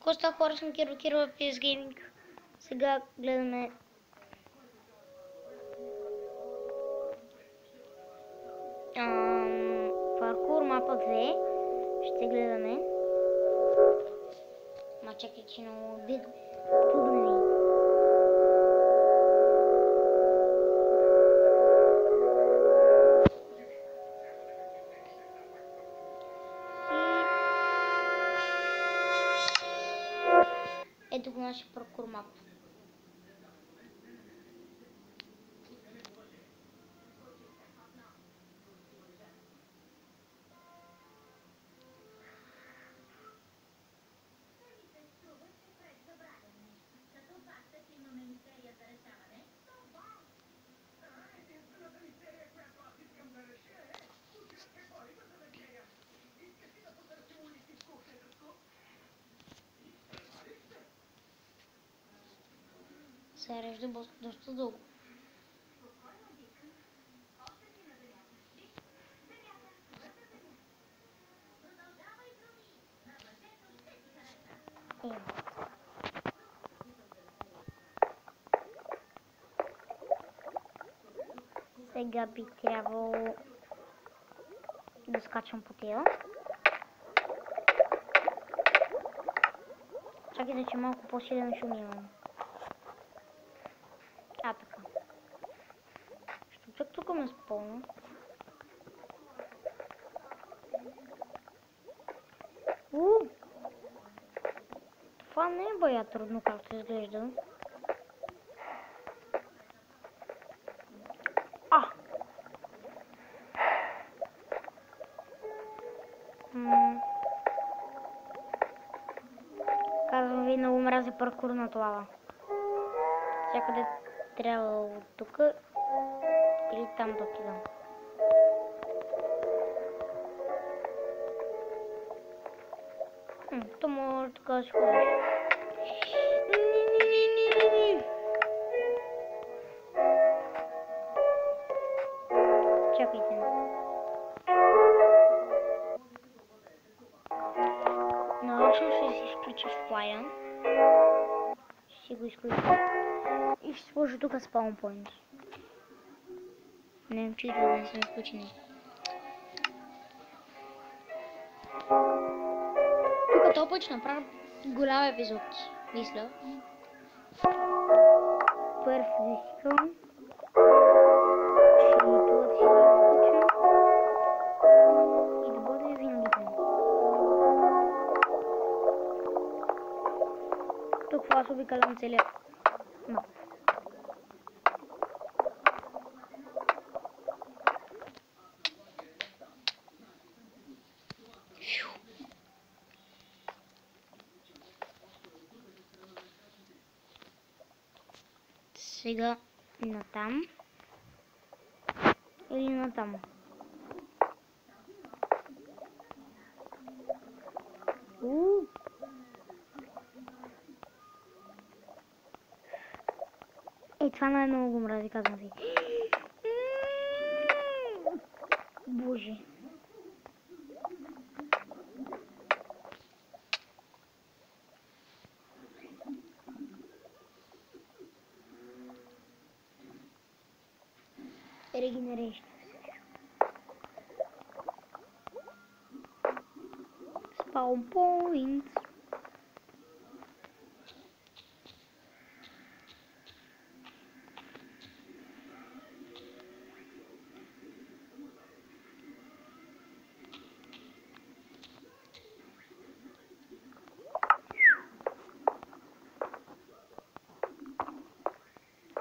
Коста хора, съм Киро в PS Gaming. Сега гледаме паркур мапа 2. Ще гледаме. Ма чакай, че много трудно ми. Ето го нашия паркур мап. Се режда доста дълго. Сега би трябвало да скачам по тия. Чакайте, че малко по-силен шум имам. Така. Чак тук ме спълна. Това не е бая трудно, както изглежда. Казвам ви, много мразя паркурната лава. Всякъде трябва от тук или там да отидам. То може така да си ходиш. Чакайте. Нарочно ще си изключиш флая. Ще си го изключа. И ще сложа тук спаунпоинт. Не че да не съм изключени. Тук този път ще направя голям епизод, мисля. Първо искам. Ще това си изключа. И да бъде винаги. Тук аз обикалям целия мап. Сега натам или натам. Това най-много го мрази, казвам ви. Боже. Регенерейшн. Spawn points.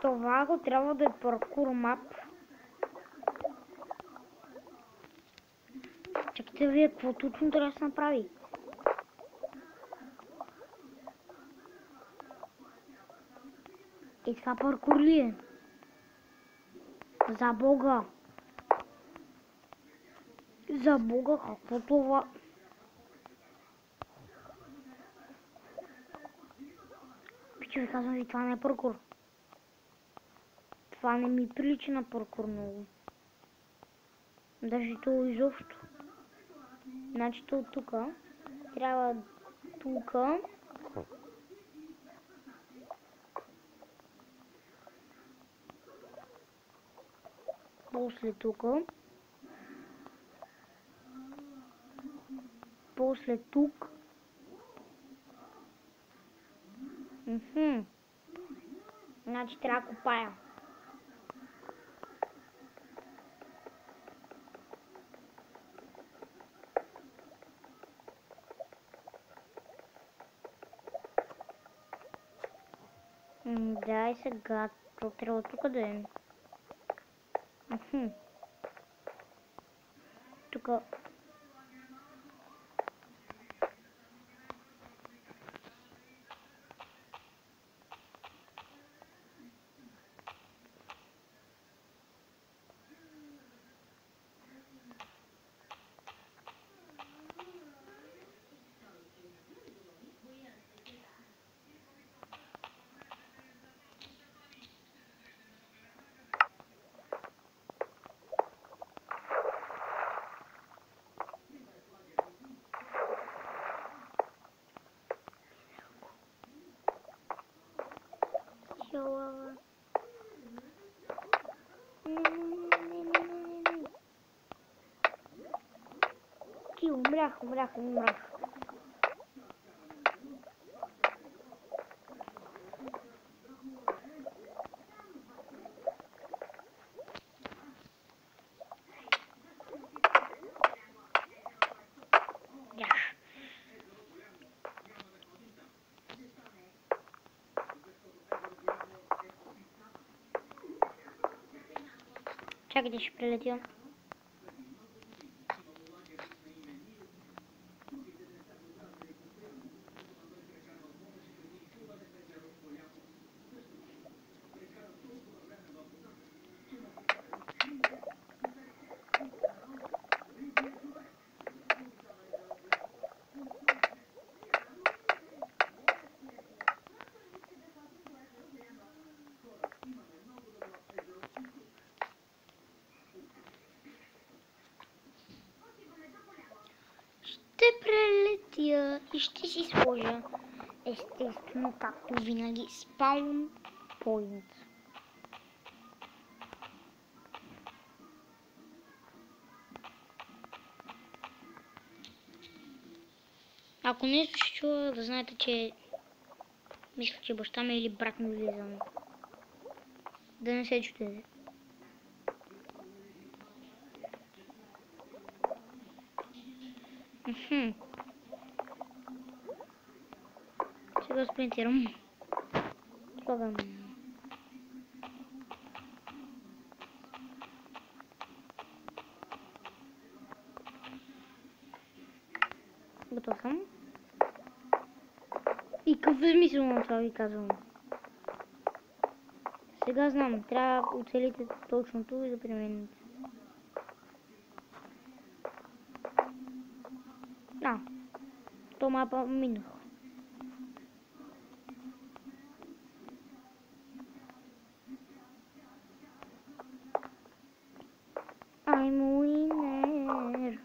Това го трябва да е паркур мап. Чакайте вие, какво точно трябва да се направи? И това паркур ли е? За Бога! За Бога, какво това? Пичо ви казвам ви, това не е паркур. Това не ми прилича на паркур много. Даже то изобщо. Значи то от тука. Трябва тука. После тук. После тук. Значи трябва да копая. Да, и сега то трябва тук да е. Тук. Умрях. Чакайте, ще прилетя. Ще прелетя и ще си сложа, естествено, както винаги, спаун поинт. Ако нещо ще чуя, да знаете, че мисля, че баща ми или брат ми влизам. Да не се чудете. Сега спринтирам. Слагам. Готов съм. И какъв е смисъл на това ви казвам? Сега знам, трябва да оцелите точното и да преминете. То мапа минах. I'm a winner.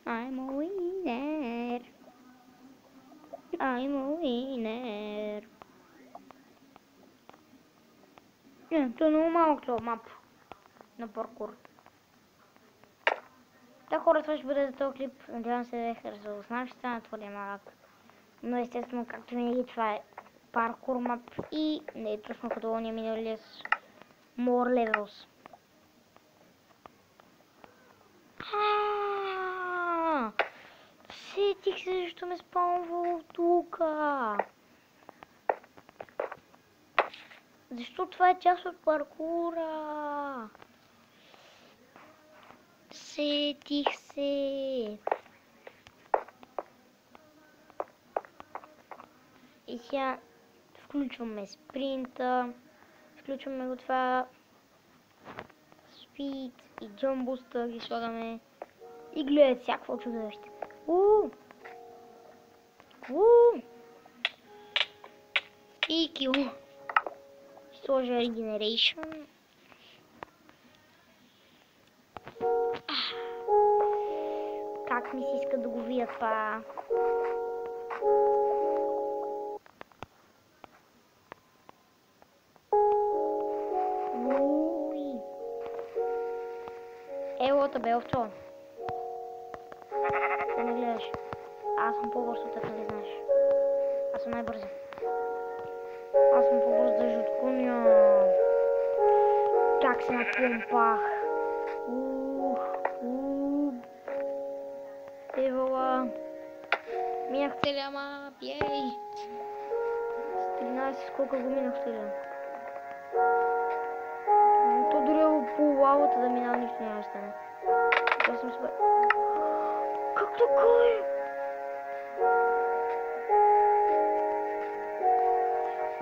I'm a winner. I'm a winner. То е много малък това мап на паркур. Да, хора, това ще бъде за този клип. Надявам се да е харесал. Знам, че стана твърде малък. Но естествено, както винаги, това е паркур мап и не е точно като ония миналия с More Levels. Сетих се, защо ме спаунвало тука. Защо това е част от паркура? Сетих се. И сега включваме спринта. Включваме го това. Speed и Jump Booster ги слагаме. И гледат всякакво чудовище. И кил. Ще сложа Regeneration. Как ми се иска да го видя това. бе, овцо. Какво ме гледаш? Аз съм по-бърз от теб, нали знаеш? Аз съм най-бърз. Аз съм по-бърз даже от коня. Как се напомпах. Евала. Минах целия мап, ей! С 13 скока го минах целия. То дори по лавата да минава нищо няма да стане. Аз съм супер. Как така е?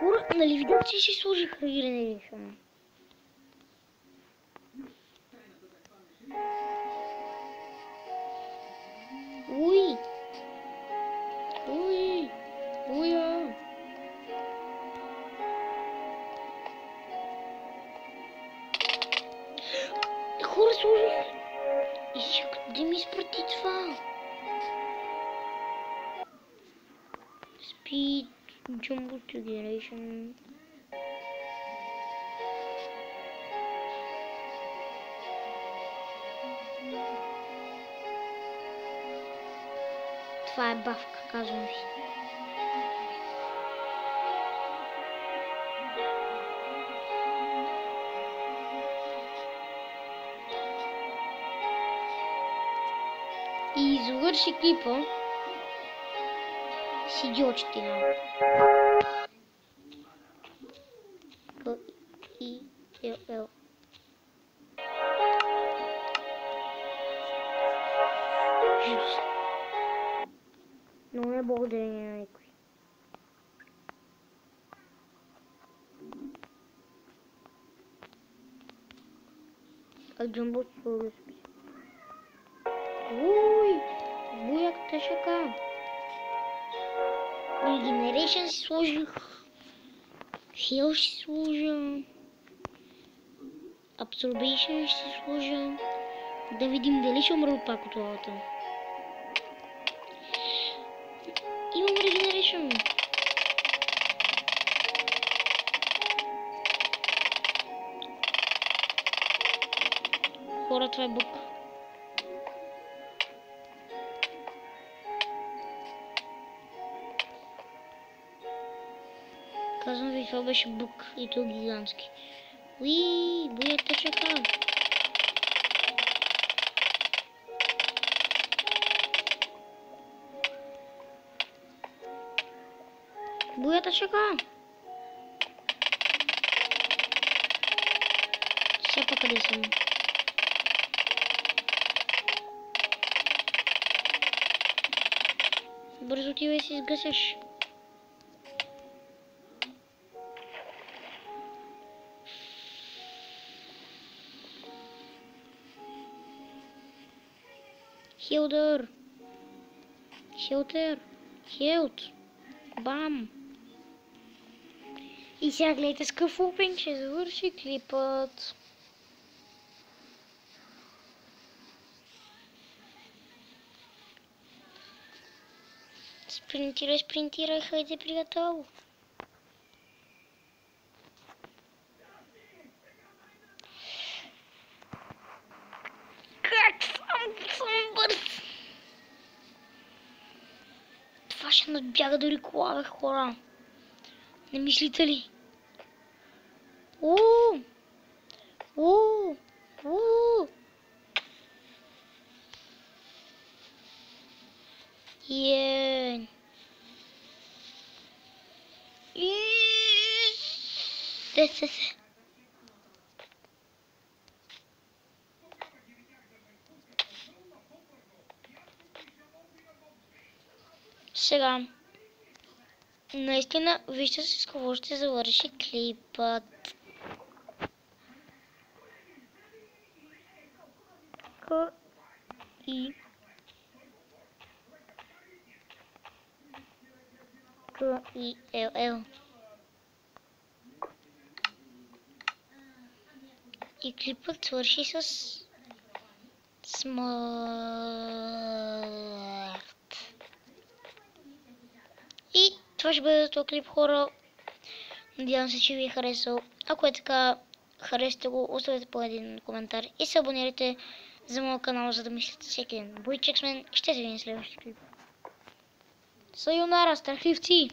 Хора, нали видях, че си сложих Regeneration? Уй! Уй! Уя! Хора, сложих! И сега къде ми изпрати това? Speed, Jumbo Regeneration. Това е бавка, казвам ви. И завърши клипа с идиотщина. P-I-L-L. Но не благодарение на никой. А Jumbo ще спи. Уй! Буяката шака. Regeneration си сложих. Heal ще сложа. Absorption ще си сложа. Да видим дали ще умра пак от лавата. Имам Regeneration. Хора, това е бък. Казвам ви, това беше бък и то гигантски. Уи, буята чака. Буята чака. Сега пък къде съм? Бързо отивай си изгасеш. Хилдър. Хилтер. Хилт. Бам. И сега гледайте с къв опен, ще завърши клипът. Спринтирай, спринтирай, хайде, приятел. Как съм бърз? Това ще надбяга дори кола, бе, хора. Не мислите ли? Yeah. Се. Сега, наистина, вижте с какво ще завърши клипът. K-I-L-L. И клипът свърши с смърт. И това ще бъде този клип, хора. Надявам се, че ви е харесал. Ако е така, харесате го, оставете по един коментар и се абонирайте за моят канал, за да мислите всеки ден. Бойчексмен, ще се видим в следващия клип. Сайонара, страхливци!